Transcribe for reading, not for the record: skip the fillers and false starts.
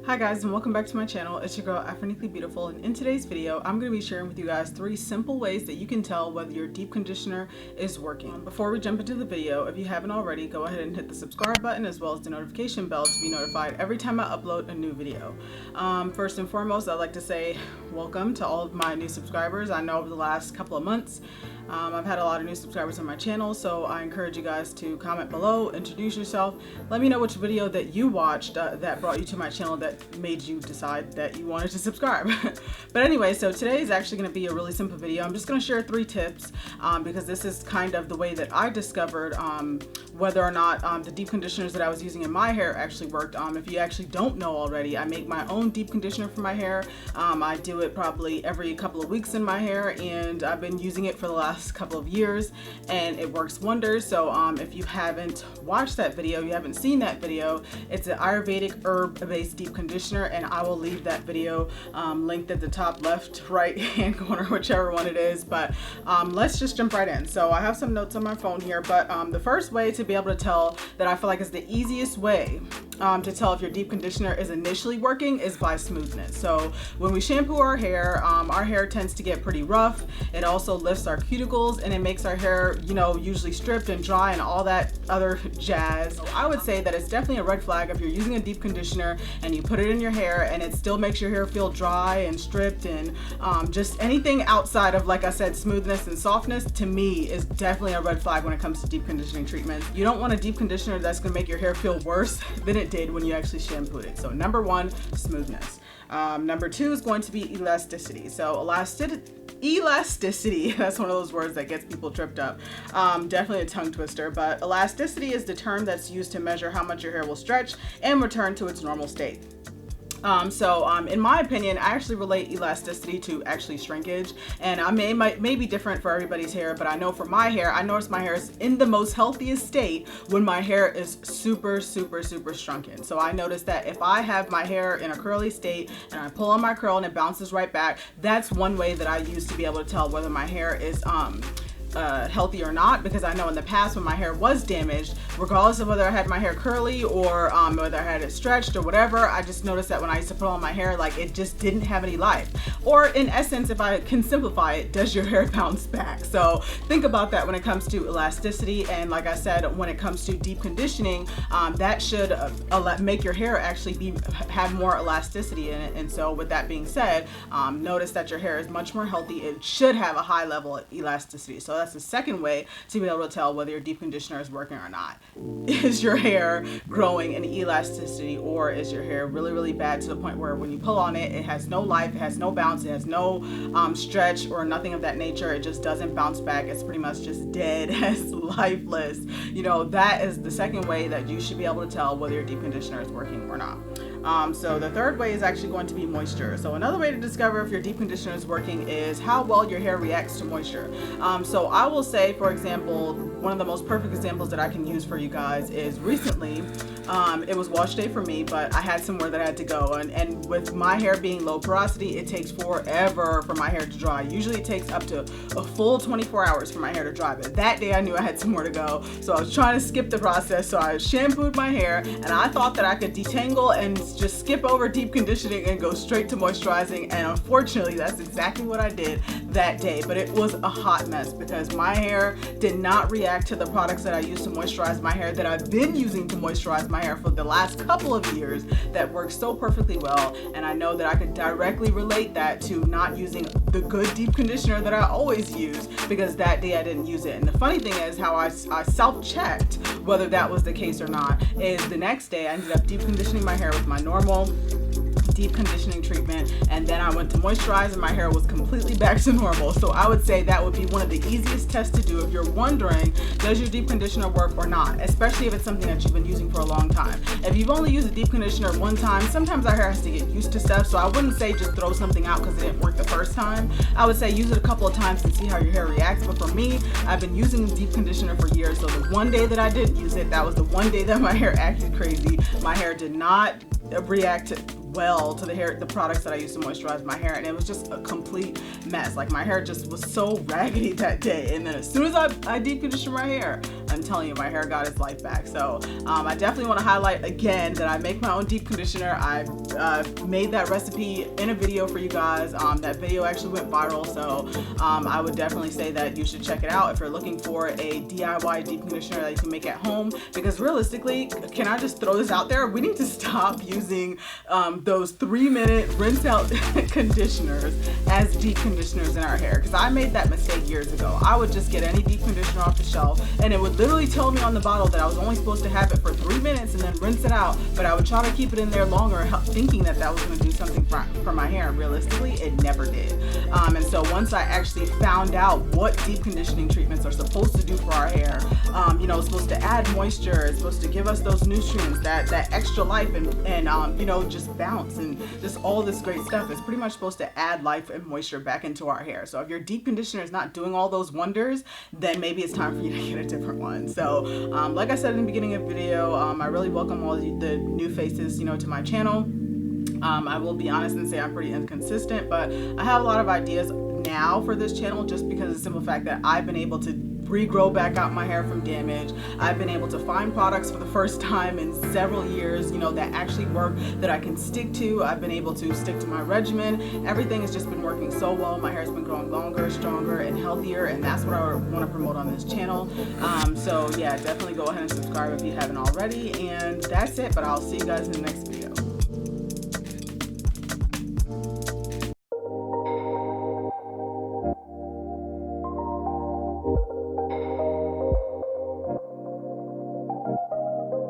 Hi guys, and welcome back to my channel. It's your girl Aphronically Beautiful, and in today's video I'm going to be sharing with you guys 3 simple ways that you can tell whether your deep conditioner is working. Before we jump into the video, if you haven't already, go ahead and hit the subscribe button as well as the notification bell to be notified every time I upload a new video. First and foremost, I'd like to say welcome to all of my new subscribers. I know over the last couple of months I've had a lot of new subscribers on my channel, so I encourage you guys to comment below, introduce yourself, let me know which video that you watched that brought you to my channel that made you decide that you wanted to subscribe. But anyway, so today is actually going to be a really simple video. I'm just going to share 3 tips because this is kind of the way that I discovered whether or not the deep conditioners that I was using in my hair actually worked. If you actually don't know already, I make my own deep conditioner for my hair. I do it probably every couple of weeks in my hair, and I've been using it for the last couple of years and it works wonders. So if you haven't watched that video, you haven't seen that video, it's an Ayurvedic herb-based deep conditioner, and I will leave that video linked at the top left, right hand corner, whichever one it is. But let's just jump right in. So I have some notes on my phone here, but the first way to be able to tell that I feel like is the easiest way to tell if your deep conditioner is initially working is by smoothness. So when we shampoo our hair tends to get pretty rough. It also lifts our cuticles and it makes our hair, you know, usually stripped and dry and all that other jazz. So I would say that it's definitely a red flag if you're using a deep conditioner and you put it in your hair and it still makes your hair feel dry and stripped, and just anything outside of, like I said, smoothness and softness, to me is definitely a red flag when it comes to deep conditioning treatments. You don't want a deep conditioner that's going to make your hair feel worse than it did when you actually shampooed it. So number 1, smoothness. Number 2 is going to be elasticity. So elasticity, that's one of those words that gets people tripped up. Definitely a tongue twister, but elasticity is the term that's used to measure how much your hair will stretch and return to its normal state. In my opinion, I actually relate elasticity to actually shrinkage, and I may be different for everybody's hair, but I know for my hair, I notice my hair is in the most healthiest state when my hair is super shrunken. So I notice that if I have my hair in a curly state and I pull on my curl and it bounces right back, that's one way that I use to be able to tell whether my hair is healthy or not, because I know in the past when my hair was damaged, regardless of whether I had my hair curly or whether I had it stretched or whatever, I just noticed that when I used to put on my hair, like, it just didn't have any life. Or in essence, if I can simplify it, does your hair bounce back? So think about that when it comes to elasticity. And like I said, when it comes to deep conditioning, that should make your hair actually have more elasticity in it. And so with that being said, notice that your hair is much more healthy. It should have a high level of elasticity. So that's the second way to be able to tell whether your deep conditioner is working or not. Is your hair growing in elasticity, or is your hair really bad to the point where when you pull on it, it has no life, it has no bounce, it has no stretch or nothing of that nature. It just doesn't bounce back. It's pretty much just dead, as lifeless. You know, that is the second way that you should be able to tell whether your deep conditioner is working or not. So the third way is actually going to be moisture. So another way to discover if your deep conditioner is working is how well your hair reacts to moisture. So I will say, for example, one of the most perfect examples that I can use for you guys is recently, it was wash day for me, but I had somewhere that I had to go. And with my hair being low porosity, it takes forever for my hair to dry. Usually it takes up to a full 24 hours for my hair to dry. But that day I knew I had somewhere to go. So I was trying to skip the process. So I shampooed my hair and I thought that I could detangle and just skip over deep conditioning and go straight to moisturizing. And unfortunately, that's exactly what I did that day. But it was a hot mess because my hair did not react to the products that I use to moisturize my hair that I've been using to moisturize my hair for the last couple of years that works so perfectly well. And I know that I could directly relate that to not using the good deep conditioner that I always use, because that day I didn't use it. And the funny thing is how I self-checked whether that was the case or not is the next day I ended up deep conditioning my hair with my normal deep conditioning treatment, and then I went to moisturize and my hair was completely back to normal. So I would say that would be one of the easiest tests to do if you're wondering, does your deep conditioner work or not, especially if it's something that you've been using for a long time. If you've only used a deep conditioner one time, sometimes our hair has to get used to stuff, so I wouldn't say just throw something out because it didn't work the first time. I would say use it a couple of times and see how your hair reacts. But for me, I've been using deep conditioner for years, so the one day that I didn't use it, that was the one day that my hair acted crazy. My hair did not react well to the products that I used to moisturize my hair, and it was just a complete mess. Like, my hair just was so raggedy that day, and then as soon as I deep conditioned my hair, I'm telling you, my hair got its life back. So I definitely want to highlight again that I make my own deep conditioner. I made that recipe in a video for you guys. That video actually went viral, so I would definitely say that you should check it out if you're looking for a DIY deep conditioner that you can make at home. Because realistically, can I just throw this out there? We need to stop using those 3-minute rinse out conditioners as deep conditioners in our hair, because I made that mistake years ago. I would just get any deep conditioner off the shelf, and it would literally tell me on the bottle that I was only supposed to have it for 3 minutes and then rinse it out, but I would try to keep it in there longer, thinking that that was going to do something for my hair, and realistically it never did. And so once I actually found out what deep conditioning treatments are supposed to do for our hair, you know, it's supposed to add moisture, it's supposed to give us those nutrients, that extra life, and you know, just bounce and just all this great stuff. It's pretty much supposed to add life and moisture back into our hair. So if your deep conditioner is not doing all those wonders, then maybe it's time for you to get a different one. So like I said in the beginning of the video, I really welcome all the new faces, you know, to my channel. I will be honest and say I'm pretty inconsistent, but I have a lot of ideas now for this channel, just because of the simple fact that I've been able to regrow back out my hair from damage. I've been able to find products for the first time in several years, you know, that actually work, that I can stick to. I've been able to stick to my regimen. Everything has just been working so well. My hair's been growing longer, stronger, and healthier, and that's what I want to promote on this channel. So yeah, definitely go ahead and subscribe if you haven't already, and that's it. But I'll see you guys in the next video.